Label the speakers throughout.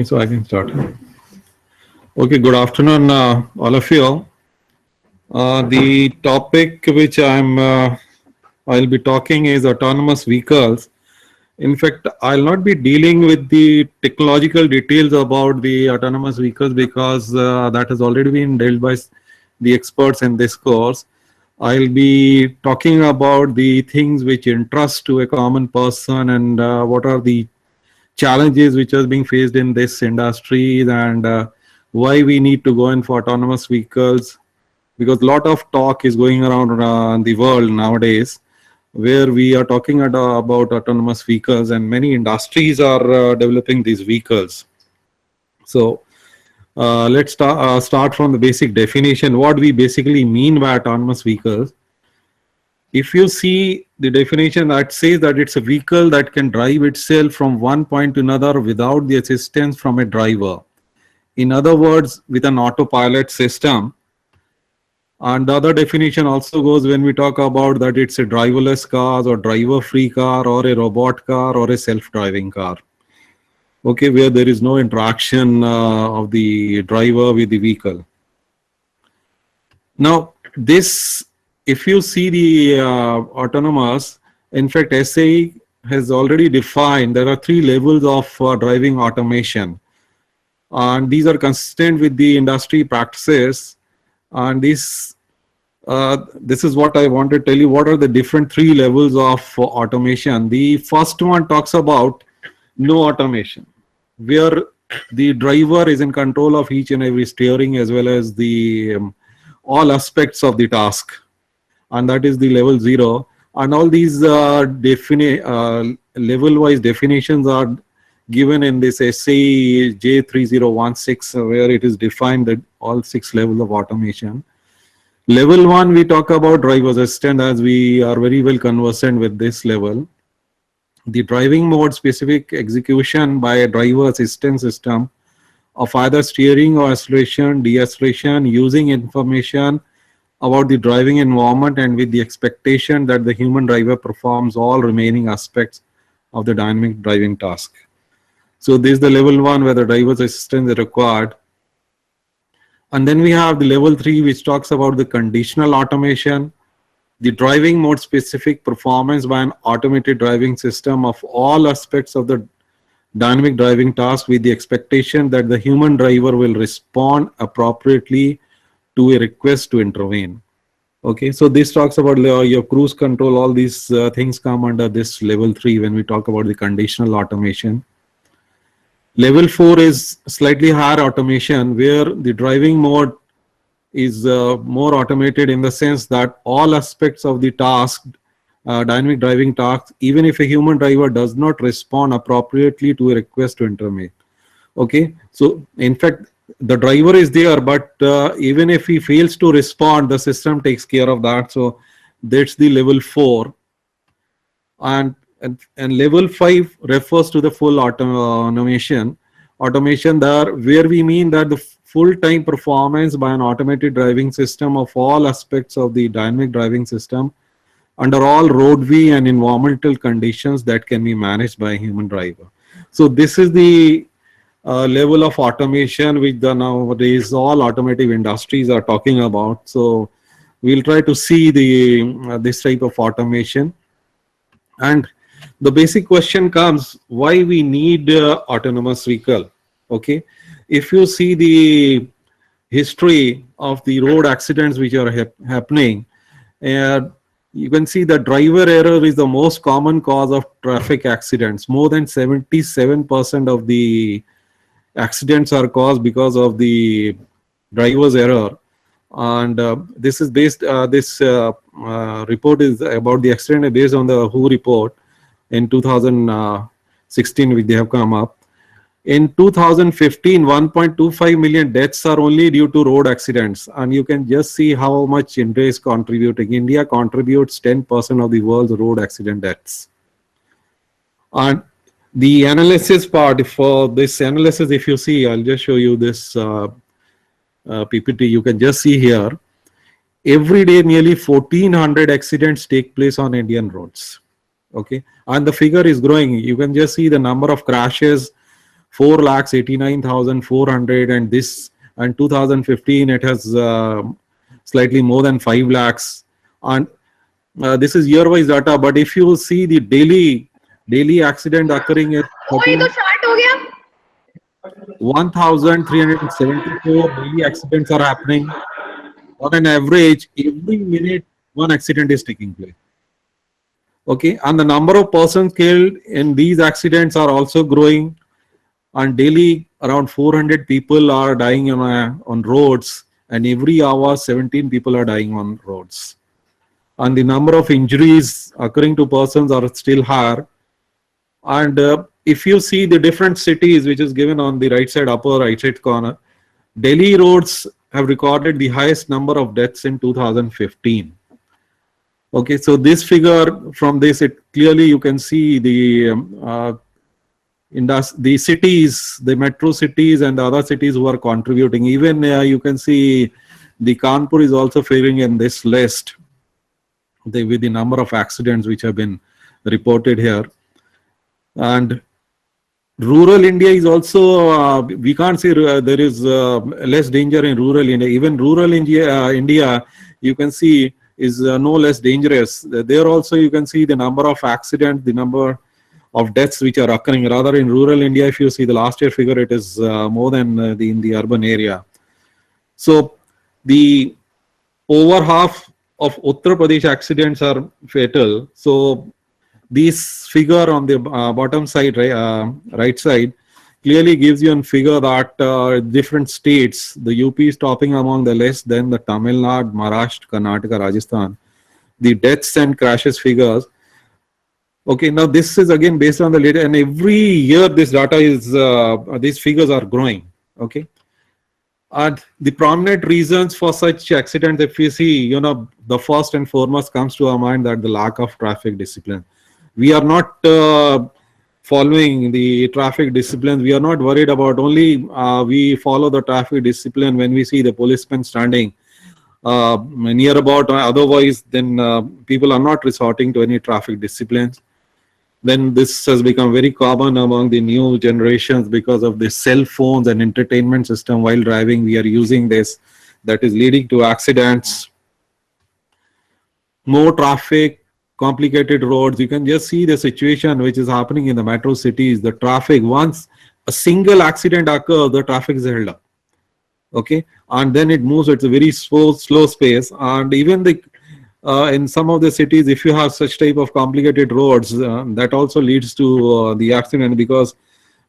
Speaker 1: Okay, so I can start. Okay, good afternoon, all of you. The topic which I'll be talking is autonomous vehicles. In fact, I'll not be dealing with the technological details about the autonomous vehicles because that has already been dealt by the experts in this course. I'll be talking about the things which interest to a common person and what are the challenges which are being faced in this industry and why we need to go in for autonomous vehicles, because a lot of talk is going around the world nowadays where we are talking about autonomous vehicles and many industries are developing these vehicles. So let's start from the basic definition, what we basically mean by autonomous vehicles. If you see the definition, that says that it's a vehicle that can drive itself from one point to another without the assistance from a driver. In other words, with an autopilot system. And the other definition also goes when we talk about that it's a driverless car or driver-free car or a robot car or a self-driving car. Okay, where there is no interaction of the driver with the vehicle. Now, this, if you see the autonomous, in fact, SAE has already defined there are three levels of driving automation. And these are consistent with the industry practices. And this is what I want to tell you. What are the different three levels of automation? The first one talks about no automation, where the driver is in control of each and every steering as well as the all aspects of the task, and that is the level 0. And all these level-wise definitions are given in this SAE J3016, where it is defined that all 6 levels of automation. Level 1, we talk about driver's assistant, as we are very well conversant with this level. The driving mode specific execution by a driver assistance system of either steering or acceleration, deceleration, using information about the driving environment and with the expectation that the human driver performs all remaining aspects of the dynamic driving task. So this is the level 1 where the driver's assistance is required. And then we have the level 3, which talks about the conditional automation, the driving mode specific performance by an automated driving system of all aspects of the dynamic driving task with the expectation that the human driver will respond appropriately to a request to intervene. Okay, so this talks about your cruise control. All these things come under this level 3 when we talk about the conditional automation. Level 4 is slightly higher automation, where the driving mode is more automated in the sense that all aspects of the task, dynamic driving task, even if a human driver does not respond appropriately to a request to intervene. Okay, so in fact, the driver is there, but even if he fails to respond, the system takes care of that. So that's the level 4. And level 5 refers to the full automation there, where we mean that the full-time performance by an automated driving system of all aspects of the dynamic driving system under all roadway and environmental conditions that can be managed by a human driver. So this is the level of automation which nowadays all automotive industries are talking about. So we'll try to see the this type of automation. And the basic question comes, why we need autonomous vehicle? Okay, if you see the history of the road accidents which are happening, you can see that driver error is the most common cause of traffic accidents. More than 77% of the accidents are caused because of the driver's error. And this is based, this report is about the accident based on the WHO report in 2016, which they have come up. In 2015, 1.25 million deaths are only due to road accidents. And you can just see how much India is contributing. India contributes 10% of the world's road accident deaths. And the analysis part, for this analysis, if you see, I'll just show you this PPT. You can just see here, every day nearly 1400 accidents take place on Indian roads. Okay, and the figure is growing. You can just see the number of crashes 4,89,400, and this, and 2015 it has slightly more than 5 lakhs. And this is year-wise data, but if you see the daily accident occurring is 1,374 daily accidents are happening. On an average, every minute one accident is taking place. Okay, and the number of persons killed in these accidents are also growing, and daily around 400 people are dying on roads, and every hour 17 people are dying on roads. And the number of injuries occurring to persons are still higher. And if you see the different cities, which is given on the right side, upper right side corner, Delhi roads have recorded the highest number of deaths in 2015. Okay, so this figure, from this, it clearly you can see the the cities, the metro cities and the other cities who are contributing. Even you can see the Kanpur is also figuring in this list with the number of accidents which have been reported here. And rural India is also, we can't say there is less danger in rural India. Even rural India, you can see, is no less dangerous. There also you can see the number of accidents, the number of deaths which are occurring. Rather, in rural India, if you see the last year figure, it is more than in the urban area. So the over half of Uttar Pradesh accidents are fatal. So this figure on the bottom side, right side, clearly gives you a figure that different states, the UP is topping among the list, then the Tamil Nadu, Maharashtra, Karnataka, Rajasthan, the deaths and crashes figures. Okay, now this is again based on the data, and every year this data is, these figures are growing. Okay. And the prominent reasons for such accidents, if you see, the first and foremost comes to our mind that the lack of traffic discipline. We are not following the traffic discipline. We are not worried about only we follow the traffic discipline when we see the policeman standing near about. Otherwise, then people are not resorting to any traffic disciplines. Then this has become very common among the new generations because of the cell phones and entertainment system while driving. We are using this, that is leading to accidents. More traffic, complicated roads. You can just see the situation which is happening in the metro cities. The traffic, once a single accident occurs, the traffic is held up. Okay, and then it moves. It's a very slow space. And even the in some of the cities, if you have such type of complicated roads, that also leads to the accident, because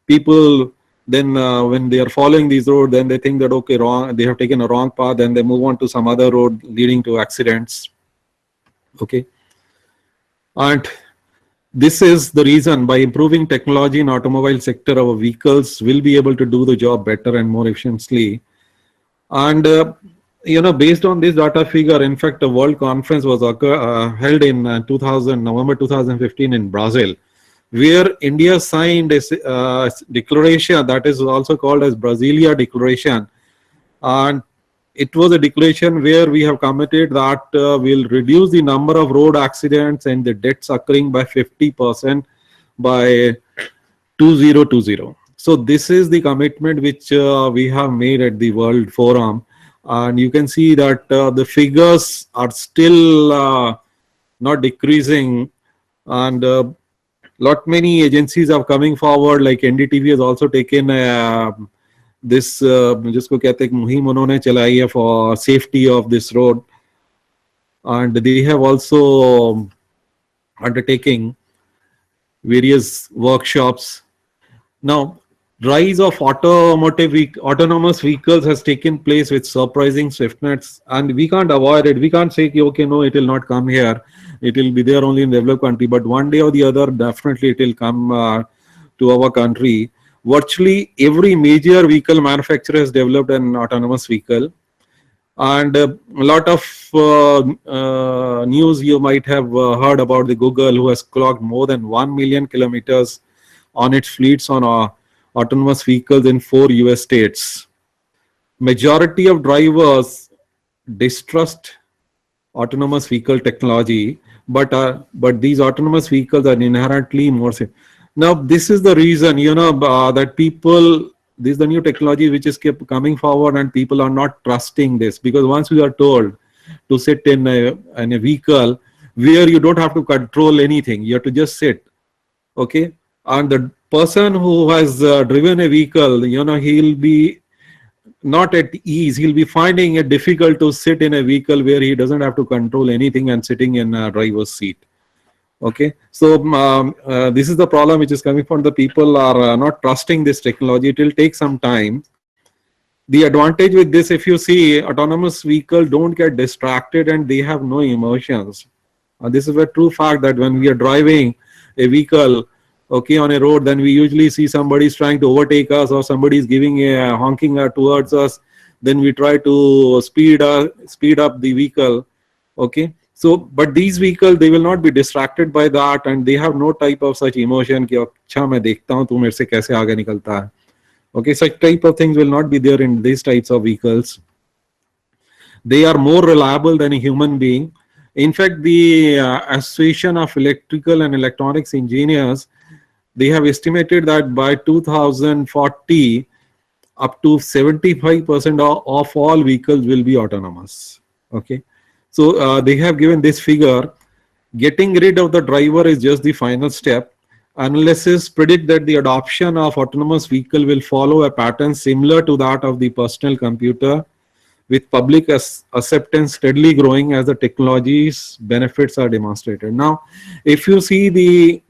Speaker 1: people then when they are following these roads, then they think that okay, they have taken a wrong path, and they move on to some other road, leading to accidents. Okay, and this is the reason, by improving technology in automobile sector, our vehicles will be able to do the job better and more efficiently. And based on this data figure, in fact, a world conference was held in November 2015 in Brazil, where India signed a declaration that is also called as Brasilia Declaration. And it was a declaration where we have committed that we'll reduce the number of road accidents and the deaths occurring by 50% by 2020. So this is the commitment which we have made at the World Forum. And you can see that the figures are still not decreasing, and many agencies are coming forward. Like NDTV has also taken this जिसको कहते हैं मुहिम उन्होंने चलाई है for safety of this road, and they have also undertaking various workshops. Now, rise of autonomous vehicles has taken place with surprising swiftness, and we can't avoid it. We can't say, okay, no, it will not come here. It will be there only in developed country, but one day or the other, definitely it will come to our country. Virtually every major vehicle manufacturer has developed an autonomous vehicle, and a lot of news you might have heard about the Google, who has clocked more than 1 million kilometers on its fleets on autonomous vehicles in 4 US states. Majority of drivers distrust autonomous vehicle technology, but these autonomous vehicles are inherently more safe. Now, this is the reason, that people, this is the new technology which is kept coming forward, and people are not trusting this, because once we are told to sit in a vehicle where you don't have to control anything, you have to just sit, okay? And the person who has driven a vehicle, he'll be not at ease. He'll be finding it difficult to sit in a vehicle where he doesn't have to control anything and sitting in a driver's seat. Okay, so this is the problem which is coming from the people are not trusting this technology. It will take some time. The advantage with this, if you see, autonomous vehicle don't get distracted and they have no emotions. This is a true fact that when we are driving a vehicle, okay, on a road, then we usually see somebody is trying to overtake us, or somebody is giving a honking towards us. Then we try to speed up the vehicle. Okay, so but these vehicles, they will not be distracted by that, and they have no type of such emotion कि अच्छा मैं देखता हूँ तू मेरे से कैसे आगे निकलता है. Okay, such type of things will not be there in these types of vehicles. They are more reliable than a human being. In fact, the Association of Electrical and Electronics Engineers, they have estimated that by 2040, up to 75% of all vehicles will be autonomous. Okay, so they have given this figure. Getting rid of the driver is just the final step. Analysts predict that the adoption of autonomous vehicle will follow a pattern similar to that of the personal computer, with public acceptance steadily growing as the technology's benefits are demonstrated. Now, if you see the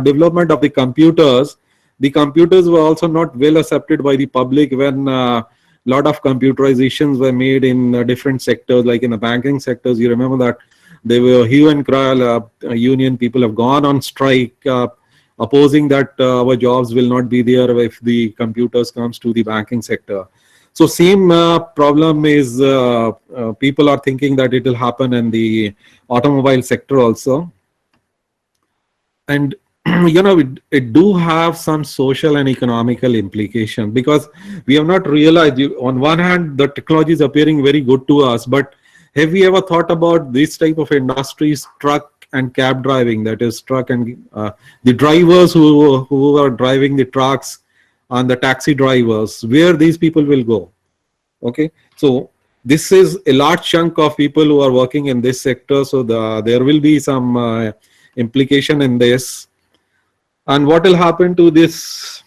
Speaker 1: development of the computers were also not well accepted by the public when a lot of computerizations were made in different sectors, like in the banking sectors. You remember that there were hue and cry, union people have gone on strike, opposing that our jobs will not be there if the computers comes to the banking sector. So same problem is people are thinking that it will happen in the automobile sector also. And it do have some social and economical implication, because we have not realized, on one hand the technology is appearing very good to us, but have we ever thought about this type of industries, truck and cab driving, that is truck and the drivers who are driving the trucks and the taxi drivers, where these people will go? Okay, so this is a large chunk of people who are working in this sector, so there will be some implication in this. And what will happen to this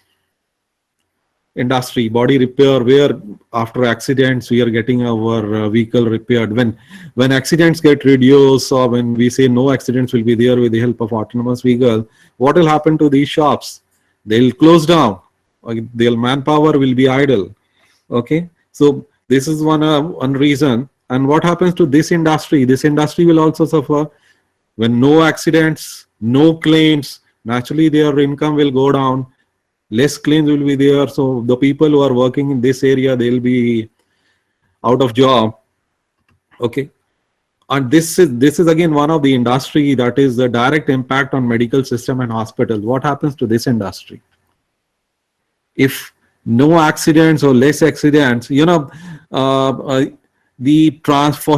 Speaker 1: industry, body repair, where after accidents we are getting our vehicle repaired? When accidents get reduced, or when we say no accidents will be there with the help of autonomous vehicle, what will happen to these shops? They'll close down, or their manpower will be idle. Okay, so this is one reason. And what happens to this industry? This industry will also suffer when no accidents, no claims. Naturally, their income will go down. Less claims will be there. So the people who are working in this area, they'll be out of job. Okay, and this is again one of the industry that is the direct impact on medical system and hospitals. What happens to this industry if no accidents or less accidents? For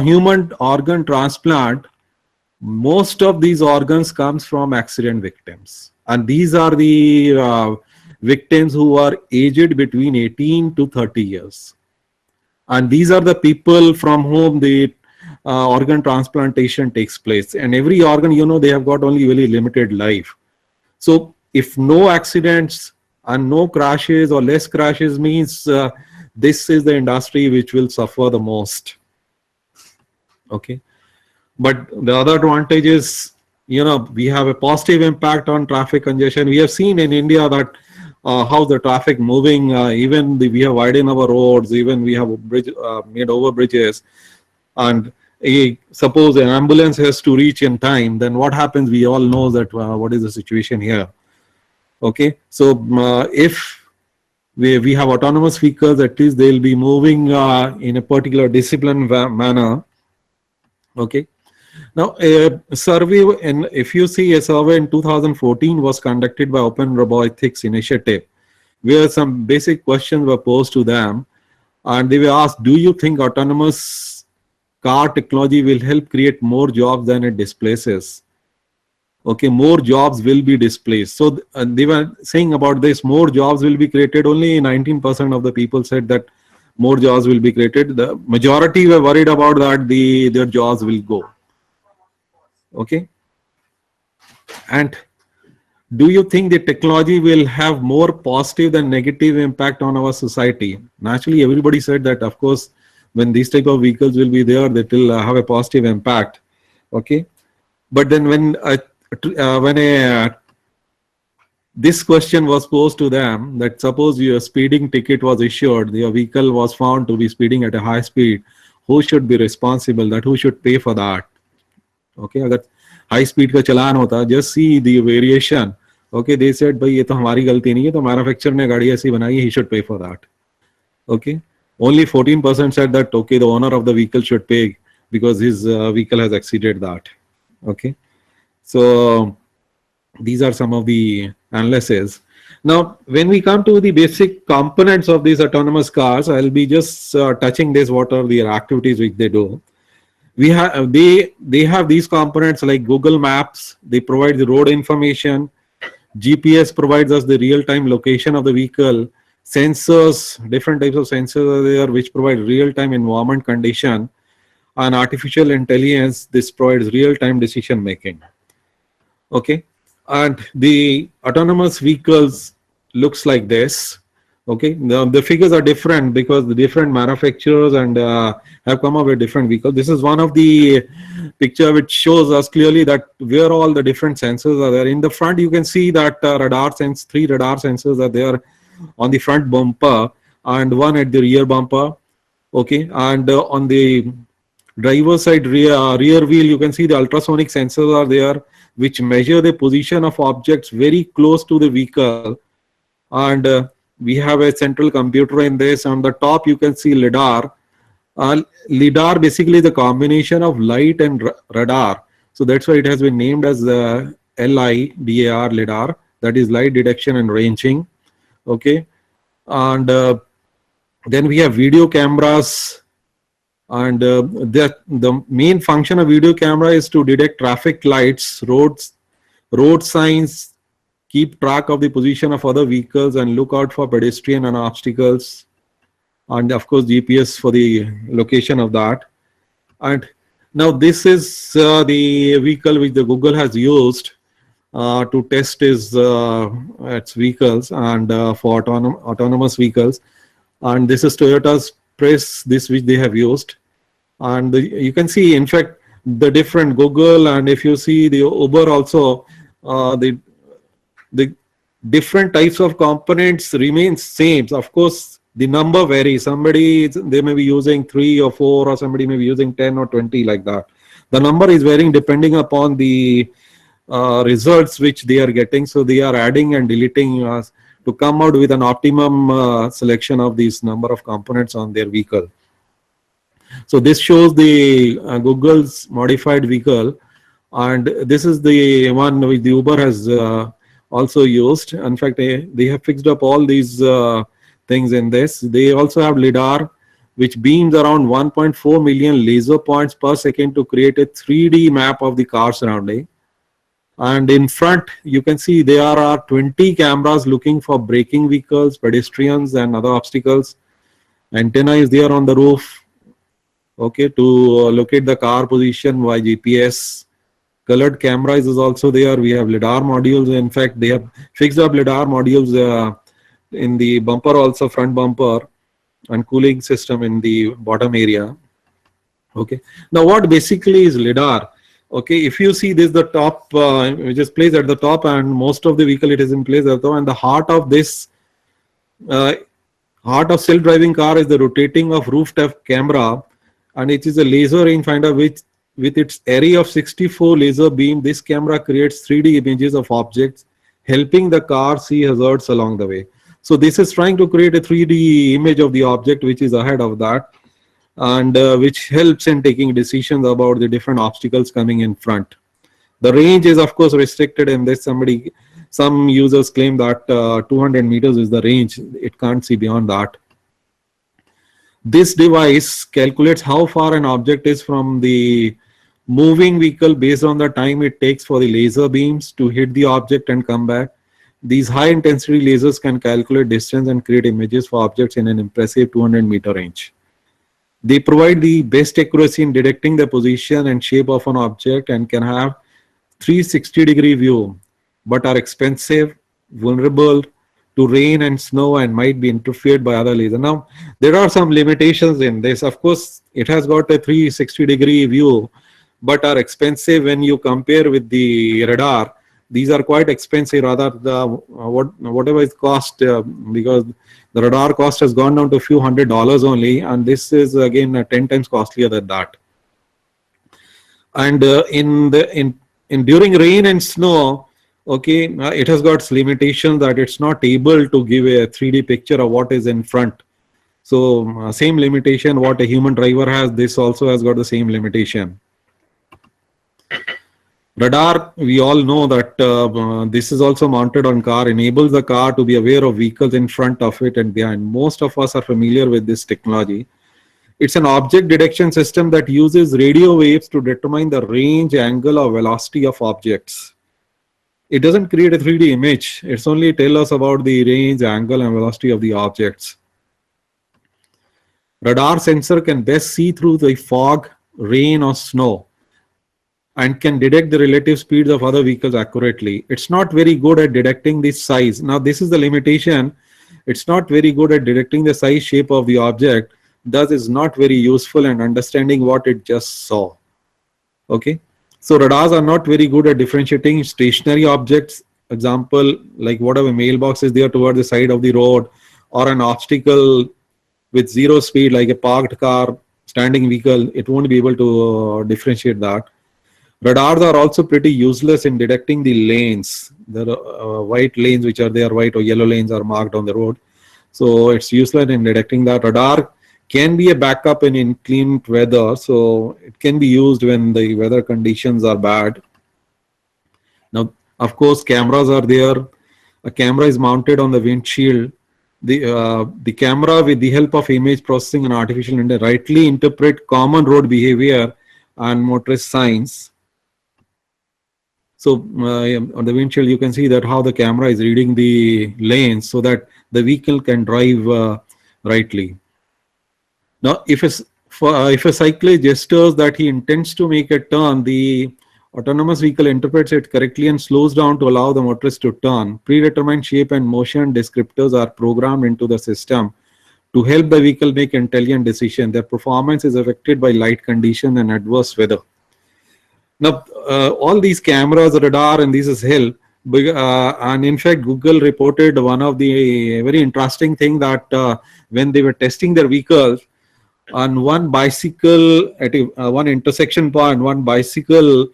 Speaker 1: human organ transplant, most of these organs comes from accident victims, and these are the victims who are aged between 18 to 30 years, and these are the people from whom the organ transplantation takes place. And every organ, they have got only very limited life. So if no accidents and no crashes or less crashes, means this is the industry which will suffer the most. Okay, but the other advantage is, we have a positive impact on traffic congestion. We have seen in India that how the traffic moving, even we have widened our roads, even we have made over bridges, and suppose an ambulance has to reach in time, then what happens? We all know that what is the situation here. Okay, so if we have autonomous vehicles, at least they'll be moving in a particular disciplined manner. Okay, now a survey, and if you see, a survey in 2014 was conducted by Open Robotics Initiative, where some basic questions were posed to them, and they were asked, do you think autonomous car technology will help create more jobs than it displaces? Okay, more jobs will be displaced. So they were saying about this, more jobs will be created. Only 19% of the people said that more jobs will be created. The majority were worried about that their jobs will go. Okay, and do you think the technology will have more positive than negative impact on our society? Naturally, everybody said that, of course, when these type of vehicles will be there, that will have a positive impact. Okay, but then when a this question was posed to them, that suppose your speeding ticket was issued, your vehicle was found to be speeding at a high speed, who should be responsible? That who should pay for that? Okay, अगर high speed का चलान होता, just see the variation. Okay, they said भाई ये तो हमारी गलती नहीं है, तो manufacturer ने गाड़ी ऐसी बनाई, he should pay for that. Okay, only 14% said that okay, the owner of the vehicle should pay because his vehicle has exceeded that. Okay, so these are some of the analysis. Now, when we come to the basic components of these autonomous cars, I'll be just touching this. What are the activities which they do? They have these components like Google Maps. They provide the road information. GPS provides us the real-time location of the vehicle. Sensors, different types of sensors are there which provide real-time environment condition. And artificial intelligence, this provides real-time decision making. Okay, and the autonomous vehicles looks like this. Okay, the figures are different because the different manufacturers and have come up with different vehicles. This is one of the picture which shows us clearly that where all the different sensors are there. In the front, you can see that three radar sensors are there on the front bumper and one at the rear bumper. Okay, and on the driver side rear wheel, you can see the ultrasonic sensors are there which measure the position of objects very close to the vehicle. And we have a central computer in this. On the top, you can see LiDAR. LiDAR basically is a combination of light and radar. So that's why it has been named as the LIDAR, LiDAR. That is light detection and ranging. Okay. And then we have video cameras. And the main function of video camera is to detect traffic lights, road signs, keep track of the position of other vehicles, and look out for pedestrian and obstacles. And of course, GPS for the location of that. And now this is the vehicle which the Google has used to test its vehicles and for autonomous vehicles. And this is Toyota's press, this which they have used. And you can see, in fact, the different Google, and if you see the Uber also, the different types of components remain same. Of course, the number varies. They may be using 3 or 4, or somebody may be using 10 or 20, like that. The number is varying depending upon the results which they are getting. So they are adding and deleting to come out with an optimum selection of these number of components on their vehicle. So this shows the Google's modified vehicle, and this is the one which the Uber has also used. In fact, they have fixed up all these things in this. They also have LiDAR, which beams around 1.4 million laser points per second to create a 3D map of the car surrounding. And in front, you can see there are 20 cameras looking for braking vehicles, pedestrians, and other obstacles. Antenna is there on the roof. Okay, to locate the car position by GPS. Colored cameras is also there. We have LiDAR modules. In fact, they have fixed up LiDAR modules in the bumper, also front bumper, and cooling system in the bottom area. Okay, now what basically is LiDAR? Okay, if you see this, the top which is placed at the top, and most of the vehicle it is in place at the top, and the heart of this heart of self-driving car is the rotating of rooftop camera. And it is a laser rangefinder which, with its array of 64 laser beam, this camera creates 3D images of objects, helping the car see hazards along the way. So this is trying to create a 3D image of the object which is ahead of that, and which helps in taking decisions about the different obstacles coming in front. The range is of course restricted in this. Some users claim that 200 meters is the range. It can't see beyond that. This device calculates how far an object is from the moving vehicle based on the time it takes for the laser beams to hit the object and come back. These high intensity lasers can calculate distance and create images for objects in an impressive 200-meter range. They provide the best accuracy in detecting the position and shape of an object and can have 360-degree view, but are expensive, vulnerable to rain and snow, and might be interfered by other lasers. Now, there are some limitations in this. Of course, it has got a 360-degree view, but are expensive when you compare with the radar. These are quite expensive, rather the whatever is cost, because the radar cost has gone down to a few $100s only, and this is again 10 times costlier than that. And in during rain and snow, okay, it has got limitations that it's not able to give a 3D picture of what is in front. So same limitation what a human driver has, this also has got the same limitation. Radar, we all know that this is also mounted on car, enables the car to be aware of vehicles in front of it and behind. Most of us are familiar with this technology. It's an object detection system that uses radio waves to determine the range, angle, or velocity of objects. It doesn't create a 3D image. It's only tell us about the range, angle, and velocity of the objects. Radar sensor can best see through the fog, rain, or snow, and can detect the relative speeds of other vehicles accurately. It's not very good at detecting the size. Now, this is the limitation. It's not very good at detecting the size, shape of the object. Thus, is not very useful in understanding what it just saw. Okay. So radars are not very good at differentiating stationary objects. Example, like whatever mailbox is there toward the side of the road, or an obstacle with zero speed, like a parked car, standing vehicle. It won't be able to differentiate that. Radars are also pretty useless in detecting the lanes. The white lanes which are there, white or yellow lanes are marked on the road. So it's useless in detecting that. Radar can be a backup in inclement weather. So it can be used when the weather conditions are bad. Now, of course, cameras are there. A camera is mounted on the windshield. The camera, with the help of image processing and artificial intelligence, rightly interpret common road behavior and motorist signs. So on the windshield, you can see that how the camera is reading the lanes so that the vehicle can drive rightly. Now, if a cyclist gestures that he intends to make a turn, the autonomous vehicle interprets it correctly and slows down to allow the motorist to turn. Predetermined shape and motion descriptors are programmed into the system to help the vehicle make intelligent decisions. Their performance is affected by light condition and adverse weather. Now, all these cameras, radar, and this is help. And in fact, Google reported one of the very interesting thing that when they were testing their vehicles, on one bicycle at one intersection point, one bicycle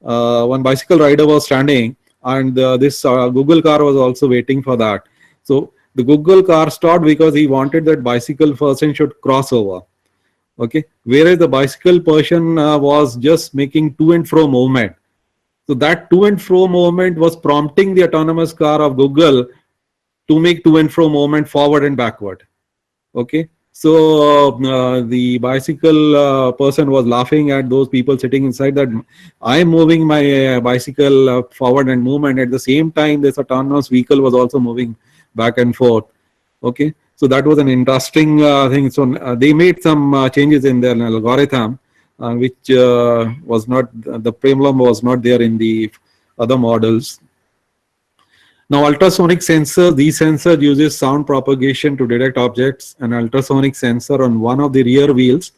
Speaker 1: rider was standing, and this Google car was also waiting for that. So the Google car stopped because he wanted that bicycle person should cross over. Okay, whereas the bicycle person was just making to and fro movement. So that to and fro movement was prompting the autonomous car of Google to make to and fro movement forward and backward. Okay, so the bicycle person was laughing at those people sitting inside that I'm moving my bicycle forward and movement. At the same time, this autonomous vehicle was also moving back and forth. Okay. So that was an interesting thing. So they made some changes in their algorithm, which was not, the problem was not there in the other models. Now, ultrasonic sensors, these sensors uses sound propagation to detect objects. An ultrasonic sensor on one of the rear wheels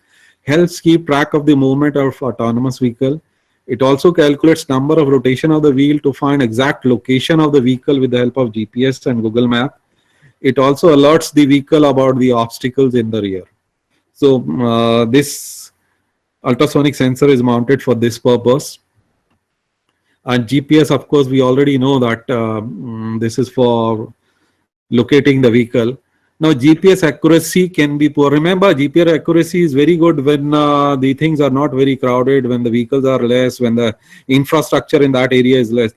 Speaker 1: helps keep track of the movement of autonomous vehicle. It also calculates number of rotation of the wheel to find exact location of the vehicle with the help of GPS and Google Map. It also alerts the vehicle about the obstacles in the rear. So this ultrasonic sensor is mounted for this purpose. And GPS, of course, we already know that this is for locating the vehicle. Now, GPS accuracy can be poor. Remember, GPS accuracy is very good when the things are not very crowded, when the vehicles are less, when the infrastructure in that area is less.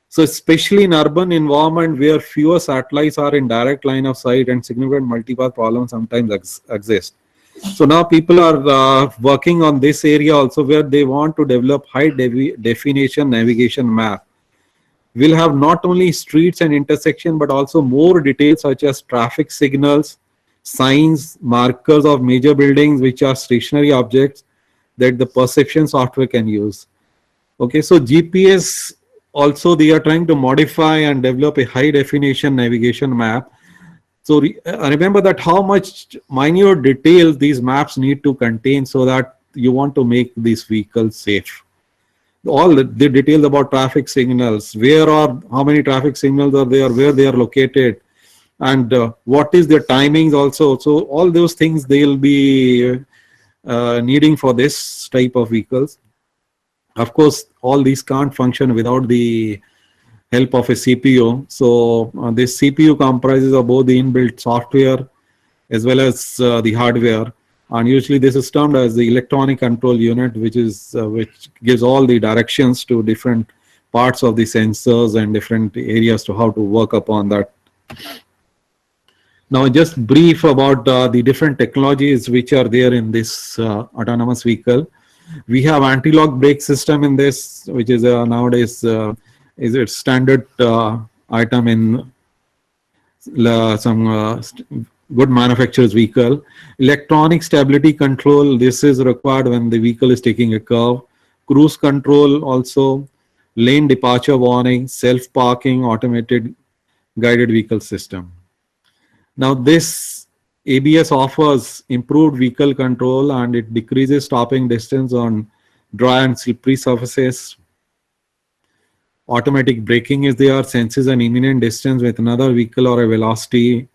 Speaker 1: So especially in urban environment where fewer satellites are in direct line of sight and significant multipath problems sometimes exist. So now people are working on this area also, where they want to develop high definition navigation map. We'll have not only streets and intersection, but also more details such as traffic signals, signs, markers of major buildings, which are stationary objects that the perception software can use. Okay, so GPS also, they are trying to modify and develop a high definition navigation map. So remember that how much minute details these maps need to contain, so that you want to make these vehicles safe. All the details about traffic signals, where are, how many traffic signals are there, where they are located, and what is their timings also. So all those things they'll be needing for this type of vehicles. Of course, all these can't function without the help of a CPU. So this CPU comprises of both the inbuilt software as well as the hardware. And usually this is termed as the electronic control unit, which gives all the directions to different parts of the sensors and different areas to how to work upon that. Now, just brief about the different technologies which are there in this autonomous vehicle. We have anti-lock brake system in this, which is nowadays is a standard item in some good manufacturer's vehicle. Electronic stability control, this is required when the vehicle is taking a curve. Cruise control also, lane departure warning, self-parking, automated guided vehicle system. Now this ABS offers improved vehicle control, and it decreases stopping distance on dry and slippery surfaces. Automatic braking is there, senses an imminent distance with another vehicle or a velocity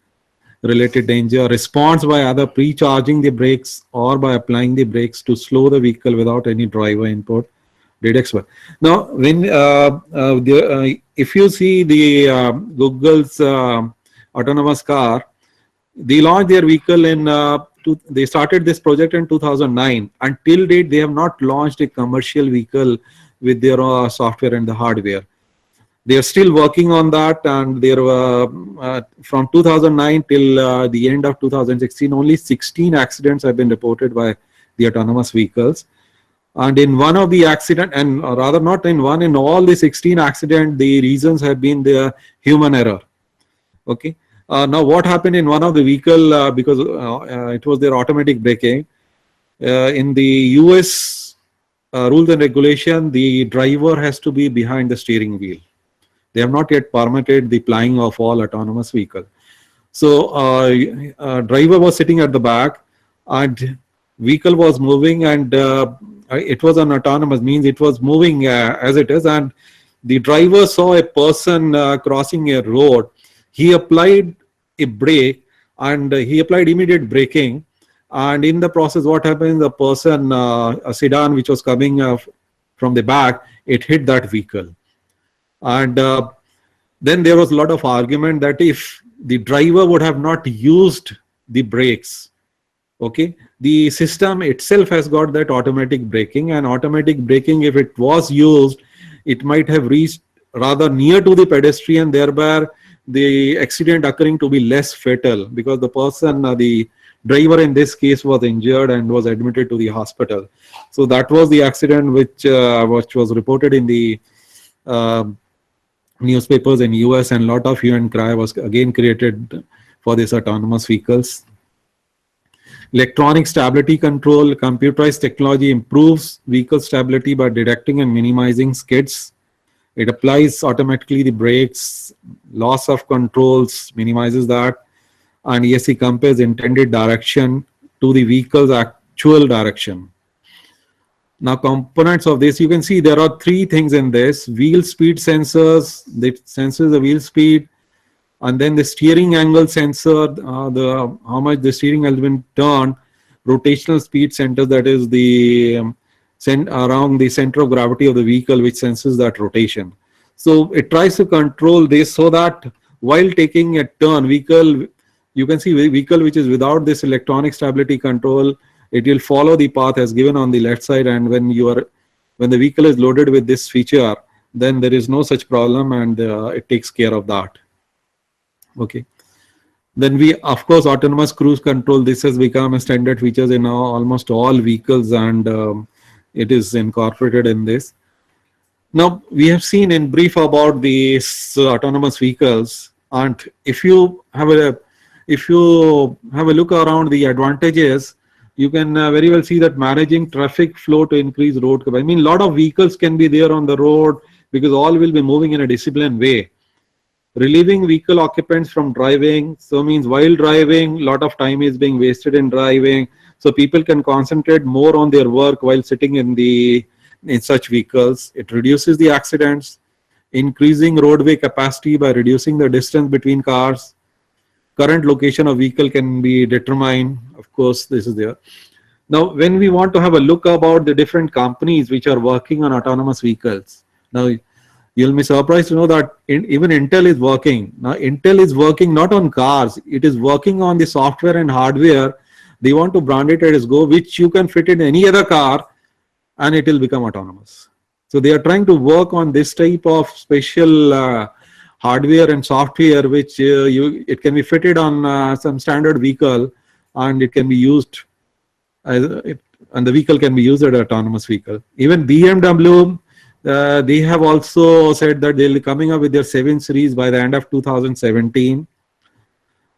Speaker 1: related danger, responds by either pre-charging the brakes or by applying the brakes to slow the vehicle without any driver input. Detects. Now, when if you see the Google's autonomous car, they launched their vehicle in they started this project in 2009. Until date, they have not launched a commercial vehicle with their software and the hardware. They are still working on that, and there from 2009 till the end of 2016, only 16 accidents have been reported by the autonomous vehicles. And in one of the accident, and rather not in one, in all the 16 accidents, the reasons have been the human error. Okay. Now, what happened in one of the vehicle, because it was their automatic braking, in the US rules and regulation, the driver has to be behind the steering wheel. They have not yet permitted the flying of all autonomous vehicles. So driver was sitting at the back, and vehicle was moving, and it was an autonomous, means it was moving as it is, and the driver saw a person crossing a road. He applied a brake, and he applied immediate braking, and in the process what happens, the person, a sedan which was coming from the back, it hit that vehicle. And then there was a lot of argument that if the driver would have not used the brakes, okay, the system itself has got that automatic braking, and automatic braking, if it was used, it might have reached rather near to the pedestrian, thereby the accident occurring to be less fatal, because the person, the driver in this case, was injured and was admitted to the hospital. So that was the accident which was reported in the newspapers in US, and a lot of hue and cry was again created for these autonomous vehicles. Electronic stability control, computerized technology improves vehicle stability by detecting and minimizing skids. It applies automatically the brakes, loss of controls, minimizes that, and ESC compares intended direction to the vehicle's actual direction. Now, components of this, you can see there are three things in this: wheel speed sensors, that senses the wheel speed, and then the steering angle sensor, how much the steering has been turned, rotational speed sensor, that is the around the center of gravity of the vehicle, which senses that rotation. So it tries to control this so that while taking a turn, vehicle, you can see vehicle which is without this electronic stability control, it will follow the path as given on the left side, and when the vehicle is loaded with this feature, then there is no such problem, and it takes care of that. Okay. Then we, of course, autonomous cruise control. This has become a standard features in almost all vehicles, and it is incorporated in this. Now we have seen in brief about these autonomous vehicles, and if you have a look around the advantages, you can very well see that managing traffic flow to increase road capacity. I mean, a lot of vehicles can be there on the road because all will be moving in a disciplined way. Relieving vehicle occupants from driving, so means while driving, a lot of time is being wasted in driving. So people can concentrate more on their work while sitting in such vehicles. It reduces the accidents, increasing roadway capacity by reducing the distance between cars. Current location of vehicle can be determined. Of course, this is there. Now, when we want to have a look about the different companies which are working on autonomous vehicles, now you'll be surprised to know that even Intel is working. Now, Intel is working not on cars, it is working on the software and hardware. They want to brand it as Go, which you can fit in any other car and it will become autonomous. So they are trying to work on this type of special hardware and software, which it can be fitted on some standard vehicle, and it can be used and the vehicle can be used as an autonomous vehicle. Even BMW, they have also said that they'll be coming up with their 7 series by the end of 2017.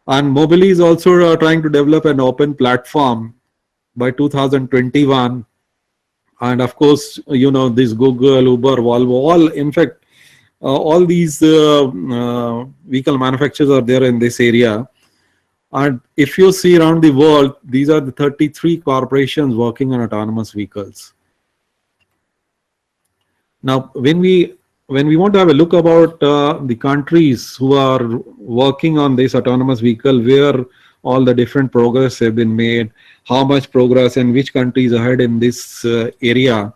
Speaker 1: And Mobile is also trying to develop an open platform by 2021. And of course, you know, this Google, Uber, Volvo, all, in fact, all these vehicle manufacturers are there in this area. And if you see around the world, these are the 33 corporations working on autonomous vehicles. Now, when we want to have a look about the countries who are working on this autonomous vehicle, where all the different progress have been made, how much progress and which countries ahead in this area.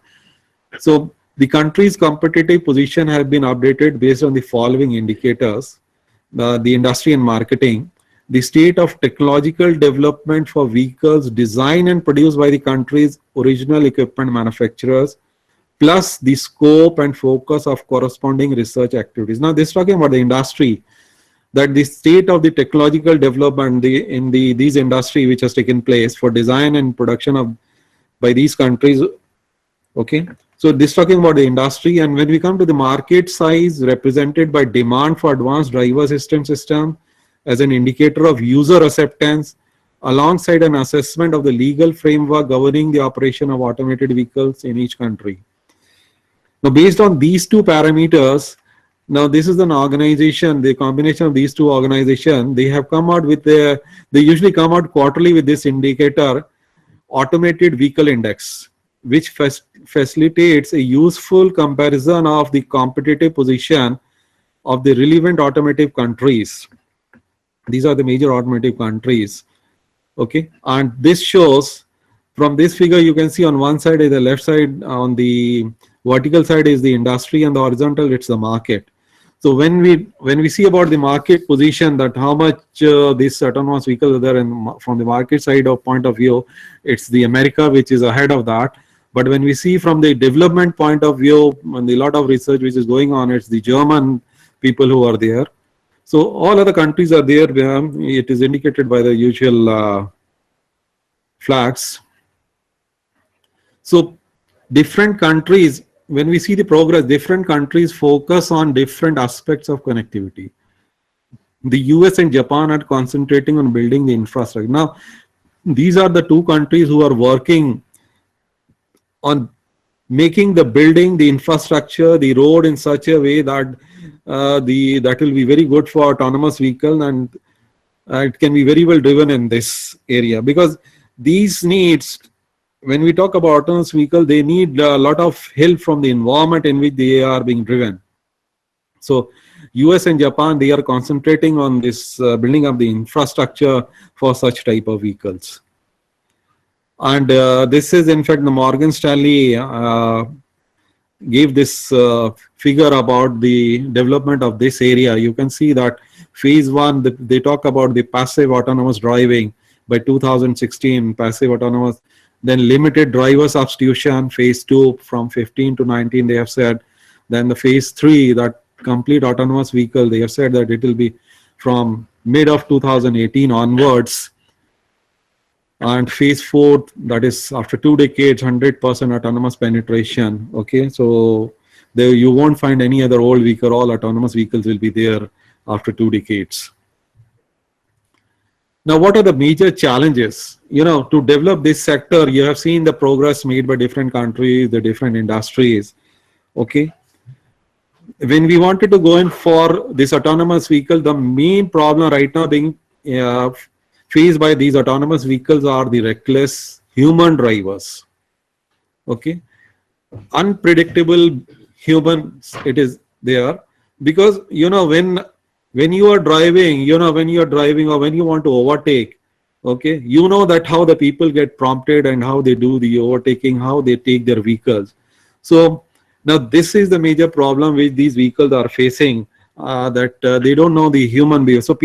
Speaker 1: So the country's competitive position has been updated based on the following indicators: the industry and marketing, the state of technological development for vehicles designed and produced by the country's original equipment manufacturers, plus the scope and focus of corresponding research activities. Now, this is talking about the industry, that the state of the technological development in these industry which has taken place for design and production of by these countries. Okay, so this is talking about the industry. And when we come to the market size represented by demand for advanced driver assistance system as an indicator of user acceptance, alongside an assessment of the legal framework governing the operation of automated vehicles in each country. Now, based on these two parameters, now this is an organization, the combination of these two organizations, they have come out with they usually come out quarterly with this indicator, automated vehicle index, which facilitates a useful comparison of the competitive position of the relevant automotive countries. These are the major automotive countries. Okay, and this shows, from this figure you can see on one side is the left side, on the vertical side is the industry, and the horizontal it's the market. So when we see about the market position, that how much these autonomous vehicles are there, and from the market side of point of view, it's the America which is ahead of that. But when we see from the development point of view, and the lot of research which is going on, it's the German people who are there. So all other countries are there. It is indicated by the usual flags. So different countries, when we see the progress, different countries focus on different aspects of connectivity. The US and Japan are concentrating on building the infrastructure. Now, these are the two countries who are working on making the building, the infrastructure, the road in such a way that that will be very good for autonomous vehicle, and it can be very well driven in this area, because these needs, when we talk about autonomous vehicle, they need a lot of help from the environment in which they are being driven. So US and Japan, they are concentrating on this building up the infrastructure for such type of vehicles. And this is, in fact, the Morgan Stanley gave this figure about the development of this area. You can see that phase 1, they talk about the passive autonomous driving by 2016, passive autonomous, then limited driver substitution, phase 2 from 15 to 19, they have said. Then the phase 3, that complete autonomous vehicle, they have said that it will be from mid of 2018 onwards. And phase 4, that is after 2 decades, 100% autonomous penetration. Okay, so there you won't find any other old vehicle. All autonomous vehicles will be there after 2 decades. Now, what are the major challenges? To develop this sector, you have seen the progress made by different countries, the different industries. Okay, when we wanted to go in for this autonomous vehicle, the main problem right now being uh, faced by these autonomous vehicles are the reckless human drivers. Okay, unpredictable humans it is there, because when you are driving, or when you want to overtake, okay, that how the people get prompted and how they do the overtaking, how they take their vehicles. So now this is the major problem which these vehicles are facing, that they don't know the human behavior. So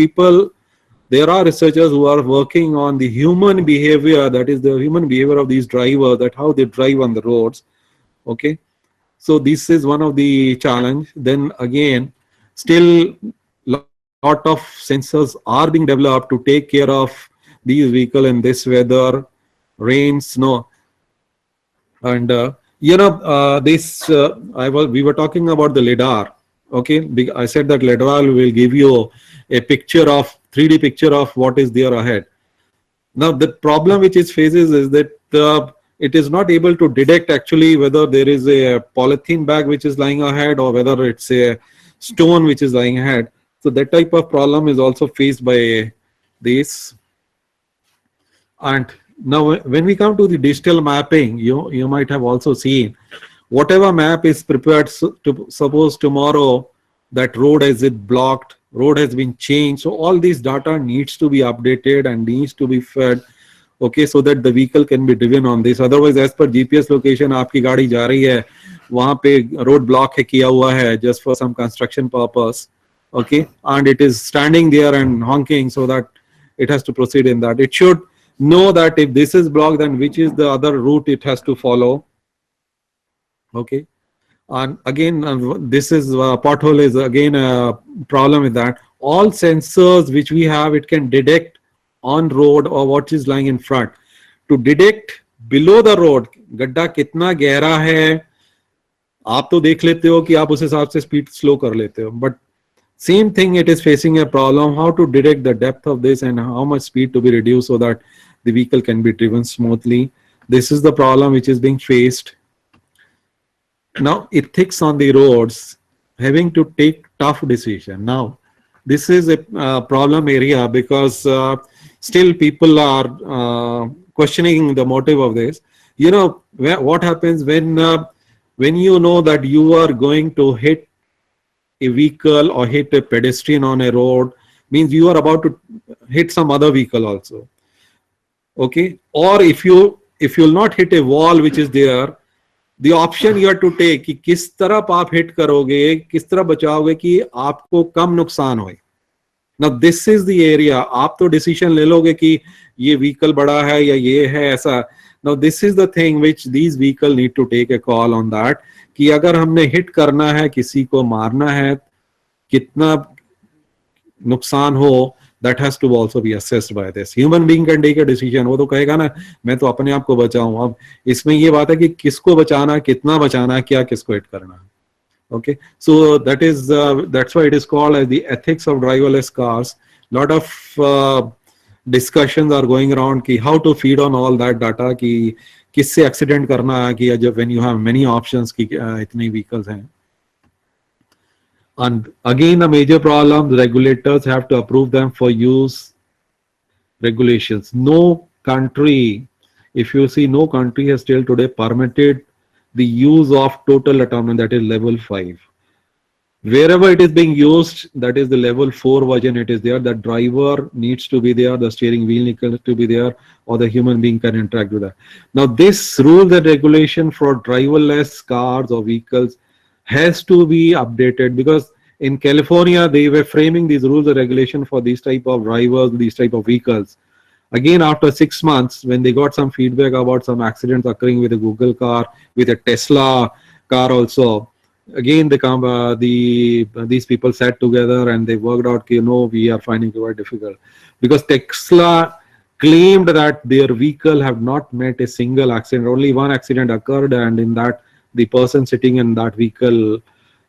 Speaker 1: there are researchers who are working on the human behavior, that is the human behavior of these drivers, that how they drive on the roads. Okay, so this is one of the challenge. Then again, still lot of sensors are being developed to take care of these vehicles in this weather, rain, snow. And this we were talking about the lidar. Okay, I said that lidar will give you a picture of 3D picture of what is there ahead. Now the problem which it faces is that it is not able to detect actually whether there is a polythene bag which is lying ahead or whether it's a stone which is lying ahead. So that type of problem is also faced by this. And now when we come to the digital mapping, you might have also seen whatever map is prepared, to suppose tomorrow that road has it blocked, road has been changed. So all these data needs to be updated and needs to be fed. Okay, so that the vehicle can be driven on this. Otherwise, as per GPS location, आपकी गाड़ी जा रही है, वहाँ पे road block है किया हुआ है just for some construction purpose. Okay, and it is standing there and honking, so that it has to proceed in that. It should know that if this is blocked, then which is the other route it has to follow. Okay, and again, this is pothole is again a problem with that. All sensors which we have, it can detect on road or what is lying in front. To detect below the road, गड्ढा कितना गहरा है, आप तो देख लेते हो कि आप उस हिसाब से स्पीड स्लो कर लेते हो. But same thing, it is facing a problem how to detect the depth of this and how much speed to be reduced so that the vehicle can be driven smoothly. This is the problem which is being faced. Now ethics on the roads, having to take tough decision. Now this is a problem area, because still people are questioning the motive of this. What happens when you know that you are going to hit a vehicle or hit a pedestrian on a road, means you are about to hit some other vehicle also. Okay, or if you'll not hit a wall which is there, the option you have to take कि किस तरफ आप hit करोगे, किस तरफ बचाओगे कि आपको कम नुकसान होए. Now this is the area, आप तो decision ले लोगे कि ये vehicle बड़ा है या ये है ऐसा. Now this is the thing which these vehicle need to take a call on that, कि अगर हमने hit करना है, किसी को मारना है, कितना नुकसान हो, that has to also be assessed by this. Human being can take a decision. वो तो कहेगा ना मैं तो अपने आप को बचाऊं. अब इसमें ये बात है कि किसको बचाना, कितना बचाना, क्या किसको हिट करना. Okay, so that's why it is called as the ethics of driverless cars. Lot of discussions are going around कि how to feed on all that data, कि किससे accident करना है, कि जब when you have many options कि इतने vehicles हैं. And again, the major problem, the regulators have to approve them for use regulations. No country, if you see, no country has till today permitted the use of total autonomy, that is level 5. Wherever it is being used, that is the level 4 version, it is there. The driver needs to be there, the steering wheel needs to be there, or the human being can interact with that. Now, this rule and regulation for driverless cars or vehicles has to be updated, because in California they were framing these rules and regulation for these type of drivers, these type of vehicles. Again, after 6 months, when they got some feedback about some accidents occurring with a Google car, with a Tesla car also, again these people sat together and they worked out, we are finding it quite difficult, because Tesla claimed that their vehicle have not met a single accident. Only one accident occurred, and in that, the person sitting in that vehicle,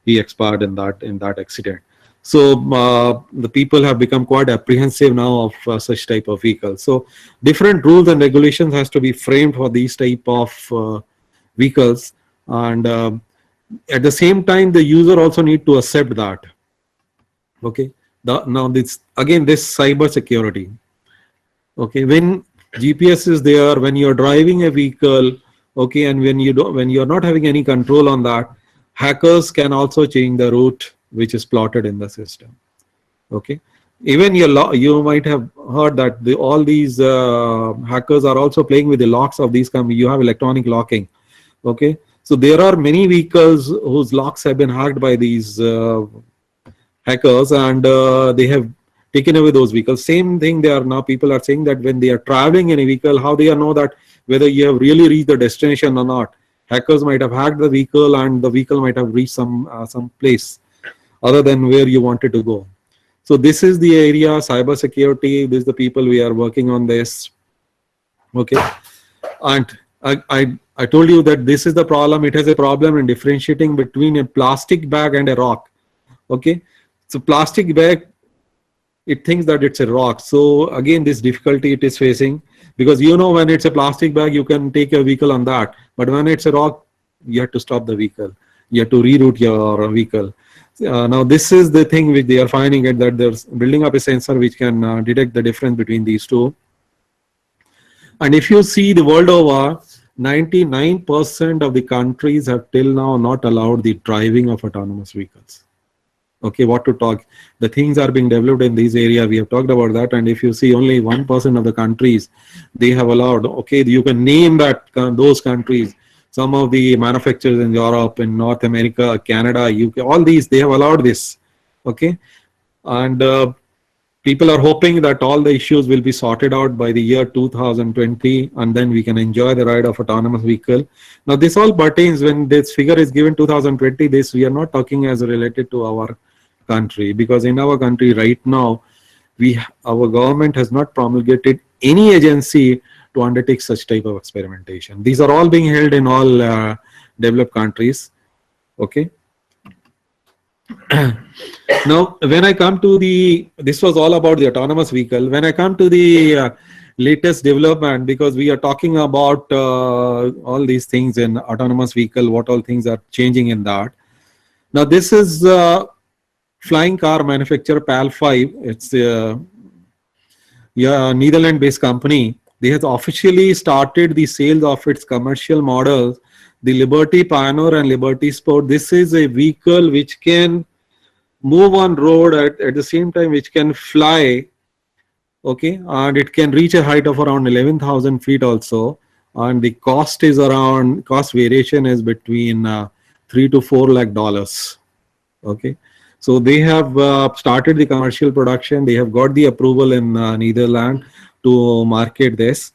Speaker 1: he expired in that accident. So the people have become quite apprehensive now of such type of vehicles. So different rules and regulations has to be framed for these type of vehicles, and at the same time, the user also need to accept that. Okay. Now this again, this cyber security. Okay, when GPS is there, when you're driving a vehicle, okay, and when you're not having any control on that, hackers can also change the route which is plotted in the system. Okay, even you might have heard that all these hackers are also playing with the locks of these companies. You have electronic locking. Okay, so there are many vehicles whose locks have been hacked by these hackers, and they have taken away those vehicles. Same thing, people are saying that when they are traveling in a vehicle, how they know that whether you have really reached the destination or not. Hackers might have hacked the vehicle, and the vehicle might have reached some place other than where you wanted to go. So this is the area, cyber security. This is the people we are working on this. Okay, and I told you that this is the problem. It has a problem in differentiating between a plastic bag and a rock. Okay, so plastic bag, it thinks that it's a rock. So again, this difficulty it is facing, because when it's a plastic bag, you can take a vehicle on that, but when it's a rock, you have to stop the vehicle, you have to reroute your vehicle. Now this is the thing which they are finding it, that there's building up a sensor which can detect the difference between these two. And if you see the world over, 99% of the countries have till now not allowed the driving of autonomous vehicles. Okay, what to talk? The things are being developed in this area. We have talked about that. And if you see, only 1% of the countries, they have allowed. Okay, you can name that those countries. Some of the manufacturers in Europe, in North America, Canada, UK, all these, they have allowed this. Okay, and people are hoping that all the issues will be sorted out by the year 2020, and then we can enjoy the ride of autonomous vehicle. Now, this all pertains, when this figure is given 2020, this we are not talking as related to our country, because in our country right now, our government has not promulgated any agency to undertake such type of experimentation. These are all being held in all developed countries. Okay. Now, when I come to this was all about the autonomous vehicle. When I come to the latest development, because we are talking about all these things in autonomous vehicle, what all things are changing in that. Now, this is flying car manufacturer PAL5. It's a Netherlands-based company. They have officially started the sales of its commercial models, the Liberty Pioneer and Liberty Sport. This is a vehicle which can move on road at the same time which can fly. Okay, and it can reach a height of around 11,000 feet also, and the cost variation is between $3 to $4 lakh. Okay, so they have started the commercial production. They have got the approval in Netherlands to market this,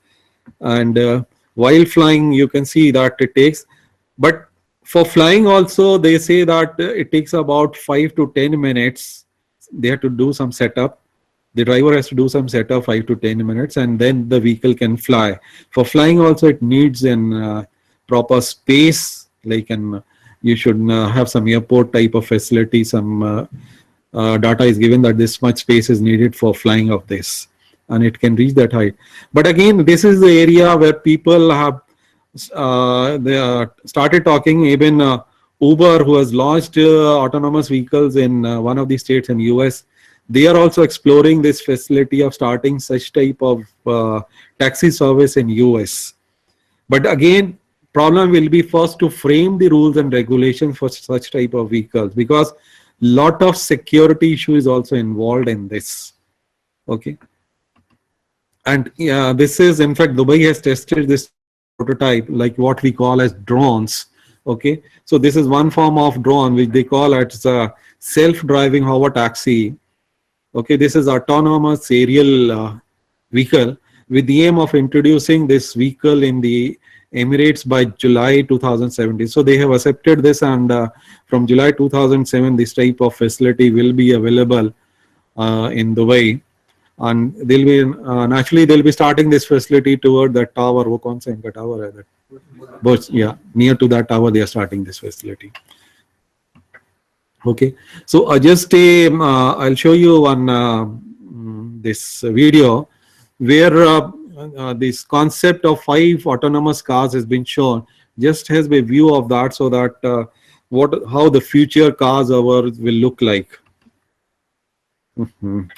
Speaker 1: and while flying, you can see that it takes, but for flying also, they say that it takes about 5 to 10 minutes. They have to do some setup. The driver has to do some setup, 5 to 10 minutes, and then the vehicle can fly. For flying also, it needs an proper space, like you should have some airport type of facility. Some data is given that this much space is needed for flying of this, and it can reach that height. But again, this is the area where people have started talking. Even Uber, who has launched autonomous vehicles in one of the states in US, they are also exploring this facility of starting such type of taxi service in US. But again, problem will be first to frame the rules and regulations for such type of vehicles, because lot of security issue is also involved in this. Okay, and this is, in fact, Dubai has tested this prototype, like what we call as drones. Okay, so this is one form of drone which they call as a self-driving hover taxi. Okay, this is autonomous aerial vehicle with the aim of introducing this vehicle in the Emirates by July 2017. So they have accepted this, and from July 2007, this type of facility will be available in Dubai, and they'll be naturally they'll be starting this facility toward that tower. वो कौन सा इनका tower है? That Burj, yeah, near to that tower they are starting this facility. Okay, so just I'll show you one this video where this concept of 5 autonomous cars has been shown. Just has a view of that, so that how the future cars will look like. Mhm.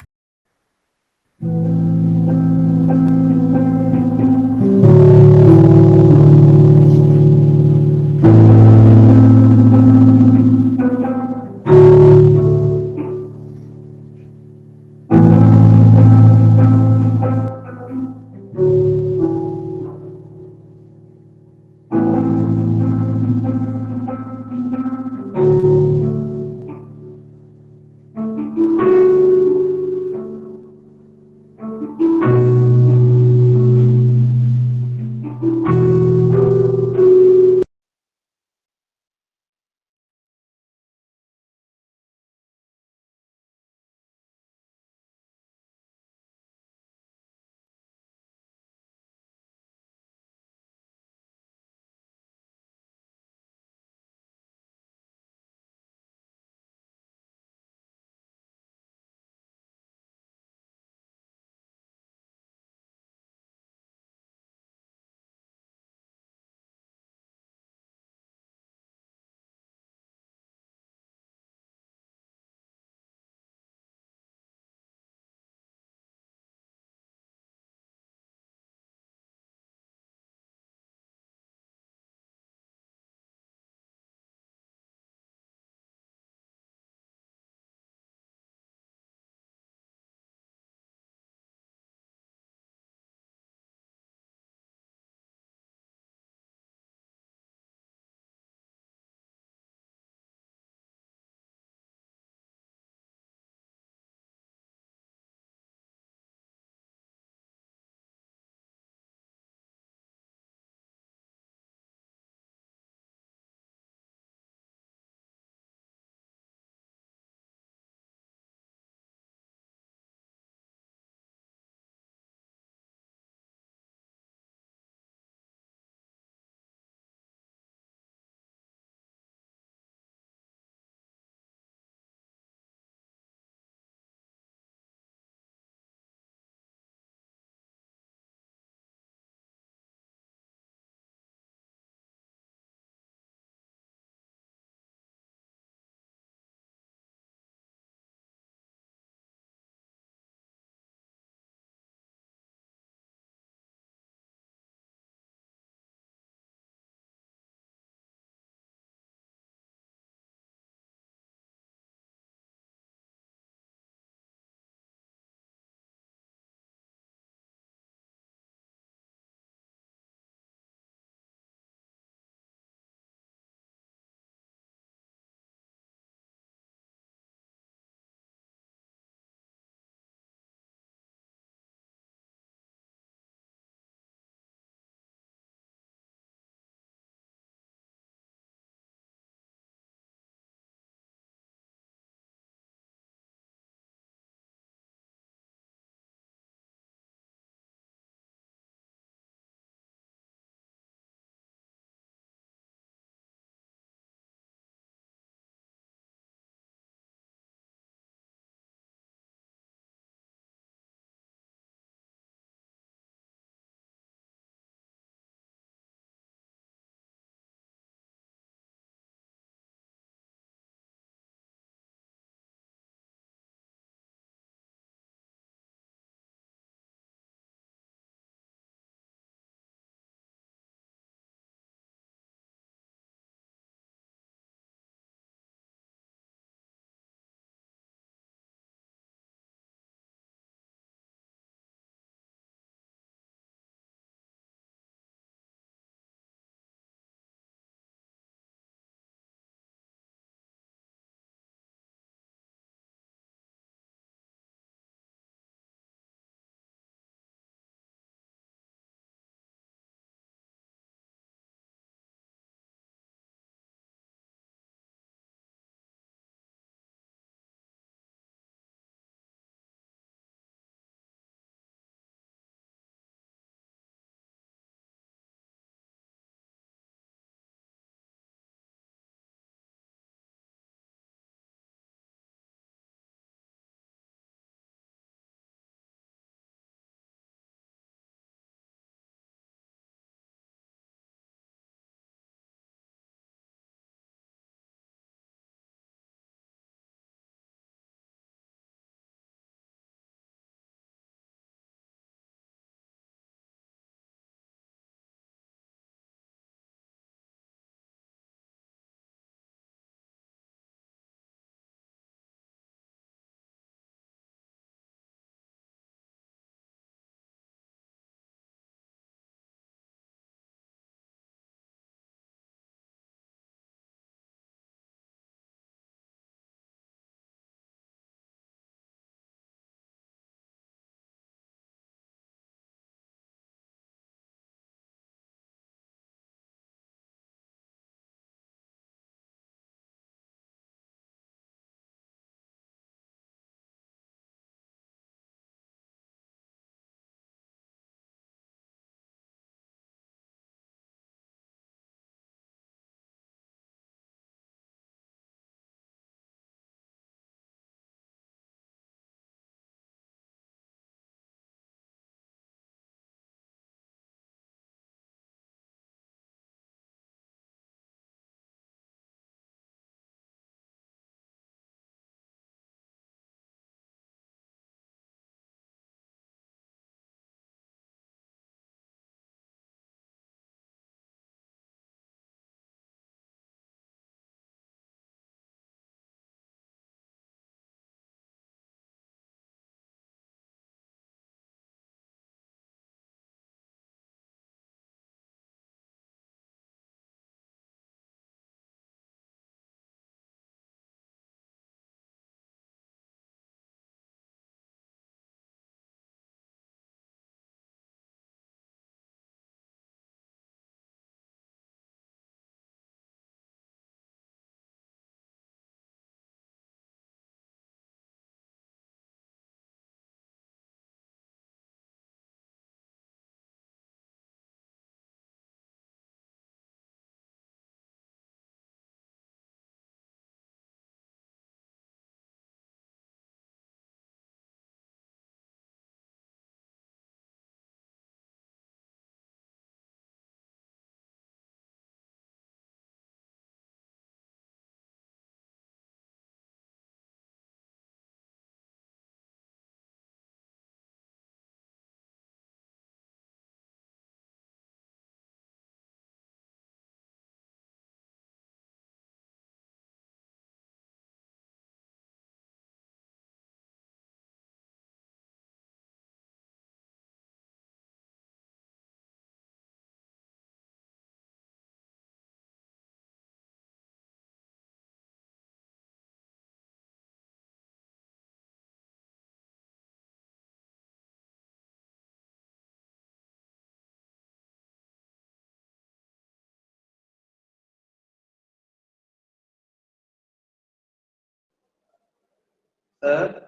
Speaker 2: Sir?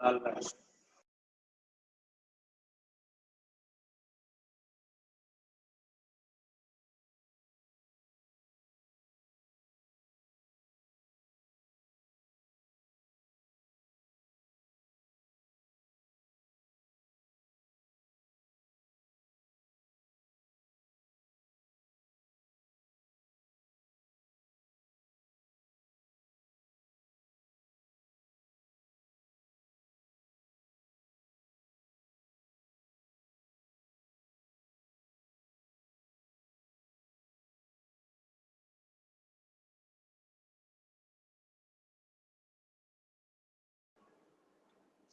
Speaker 2: All right.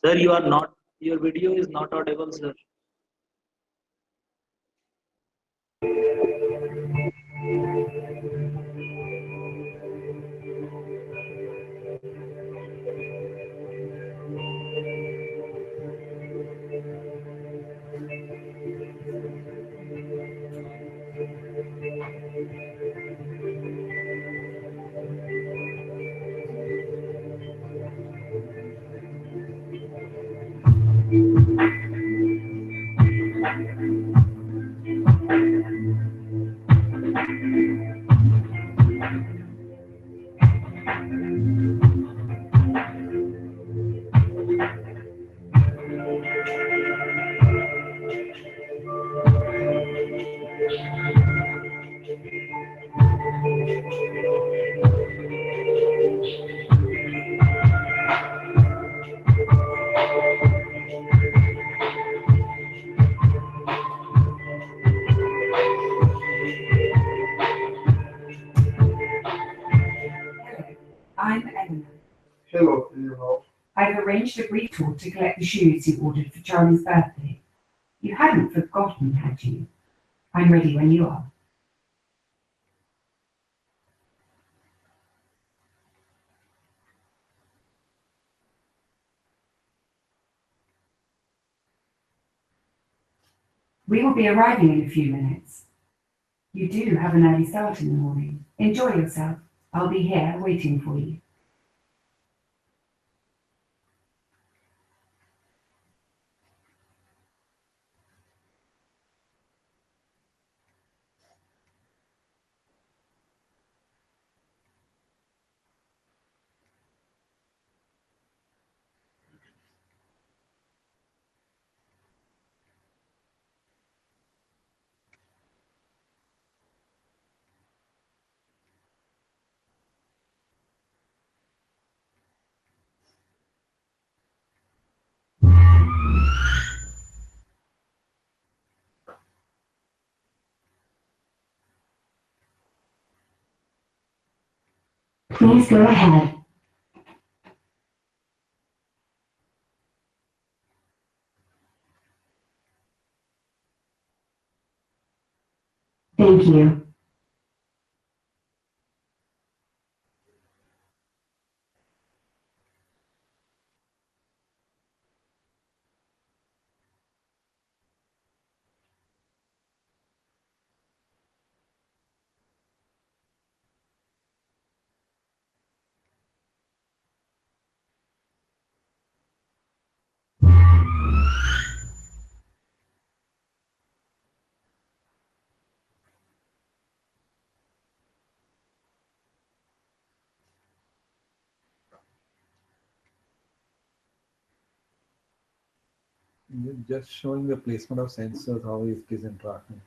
Speaker 2: Sir, you are not, your video is not audible, sir.
Speaker 3: I'm Eleanor.
Speaker 4: Hello, can you help?
Speaker 3: I've arranged a brief tour to collect the shoes you ordered for Charlie's birthday. You hadn't forgotten, had you? I'm ready when you are. We will be arriving in a few minutes. You do have an early start in the morning. Enjoy yourself. I'll be here waiting for you. Please go ahead. Thank you.
Speaker 1: Just showing the placement of sensors, how it is interacting.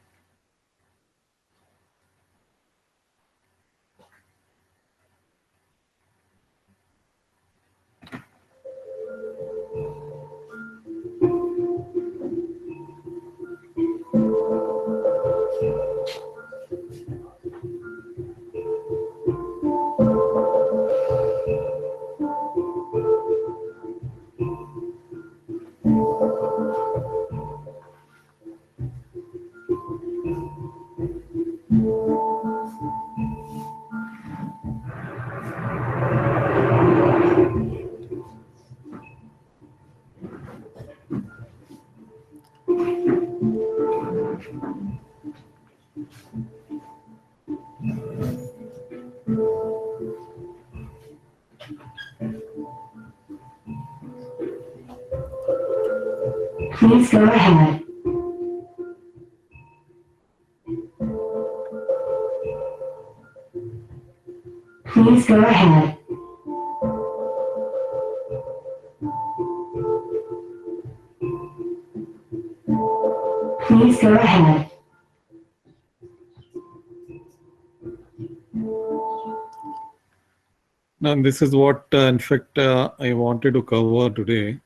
Speaker 3: Please go ahead. Please go ahead. Please go ahead.
Speaker 1: Now, this is what, in fact, I wanted to cover today.